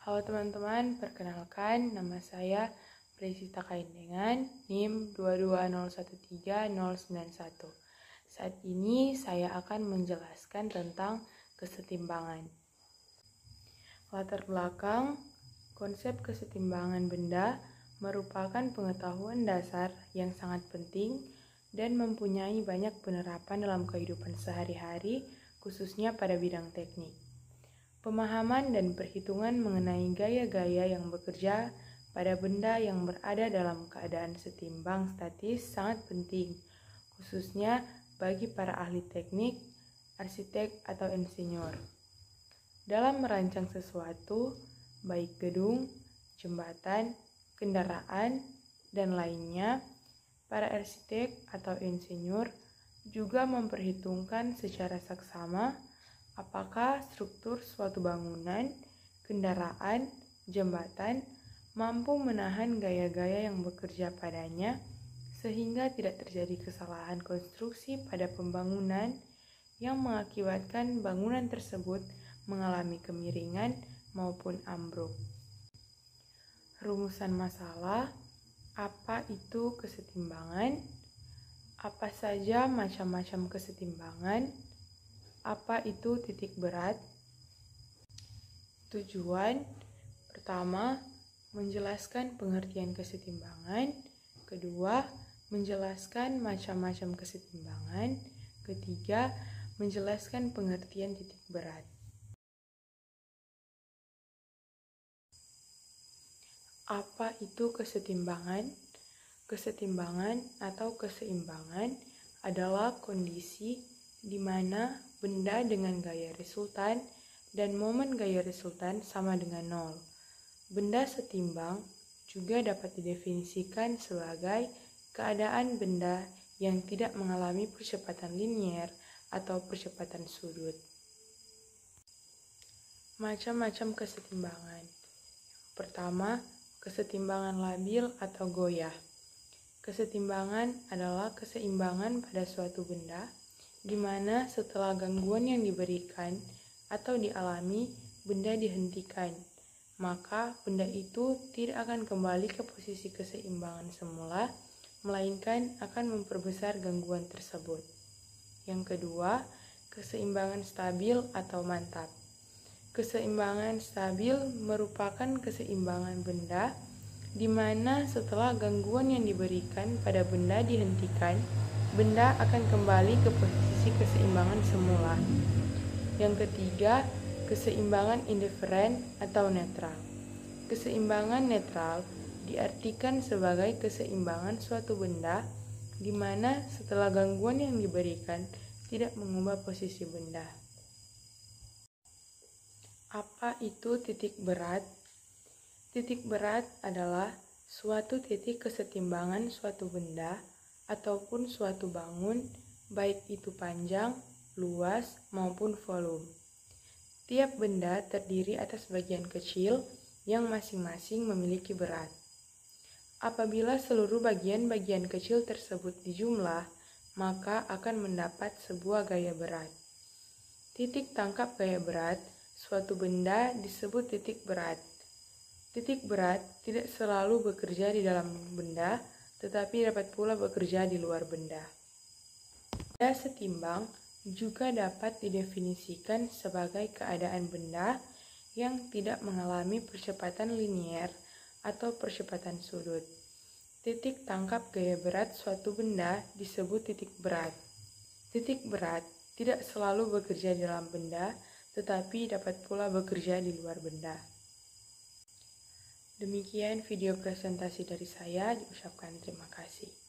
Halo teman-teman, perkenalkan nama saya Presita Kaindengan, NIM 22013-091. Saat ini saya akan menjelaskan tentang kesetimbangan. Latar belakang, konsep kesetimbangan benda merupakan pengetahuan dasar yang sangat penting dan mempunyai banyak penerapan dalam kehidupan sehari-hari, khususnya pada bidang teknik. Pemahaman dan perhitungan mengenai gaya-gaya yang bekerja pada benda yang berada dalam keadaan setimbang statis sangat penting, khususnya bagi para ahli teknik, arsitek, atau insinyur. Dalam merancang sesuatu, baik gedung, jembatan, kendaraan, dan lainnya, para arsitek atau insinyur juga memperhitungkan secara saksama apakah struktur suatu bangunan, kendaraan, jembatan mampu menahan gaya-gaya yang bekerja padanya sehingga tidak terjadi kesalahan konstruksi pada pembangunan yang mengakibatkan bangunan tersebut mengalami kemiringan maupun ambruk. Rumusan masalah, apa itu kesetimbangan? Apa saja macam-macam kesetimbangan? Apa itu titik berat? Tujuan pertama, menjelaskan pengertian kesetimbangan. Kedua, menjelaskan macam-macam kesetimbangan. Ketiga, menjelaskan pengertian titik berat. Apa itu kesetimbangan? Kesetimbangan atau keseimbangan adalah kondisi di mana benda dengan gaya resultan dan momen gaya resultan sama dengan nol. Benda setimbang juga dapat didefinisikan sebagai keadaan benda yang tidak mengalami percepatan linier atau percepatan sudut. Macam-macam kesetimbangan. Pertama, kesetimbangan labil atau goyah. Kesetimbangan adalah keseimbangan pada suatu benda di mana setelah gangguan yang diberikan atau dialami, benda dihentikan, maka benda itu tidak akan kembali ke posisi keseimbangan semula, melainkan akan memperbesar gangguan tersebut. Yang kedua, keseimbangan stabil atau mantap. Keseimbangan stabil merupakan keseimbangan benda di mana setelah gangguan yang diberikan pada benda dihentikan, benda akan kembali ke posisi keseimbangan semula. Yang ketiga, keseimbangan indiferen atau netral. Keseimbangan netral diartikan sebagai keseimbangan suatu benda di mana setelah gangguan yang diberikan tidak mengubah posisi benda. Apa itu titik berat? Titik berat adalah suatu titik kesetimbangan suatu benda ataupun suatu bangun, baik itu panjang, luas, maupun volume. Tiap benda terdiri atas bagian kecil yang masing-masing memiliki berat. Apabila seluruh bagian-bagian kecil tersebut dijumlah, maka akan mendapat sebuah gaya berat. Titik tangkap gaya berat suatu benda disebut titik berat. Titik berat tidak selalu bekerja di dalam benda, tetapi dapat pula bekerja di luar benda. Benda setimbang juga dapat didefinisikan sebagai keadaan benda yang tidak mengalami percepatan linier atau percepatan sudut. Titik tangkap gaya berat suatu benda disebut titik berat. Titik berat tidak selalu bekerja di dalam benda, tetapi dapat pula bekerja di luar benda. Demikian video presentasi dari saya, diucapkan terima kasih.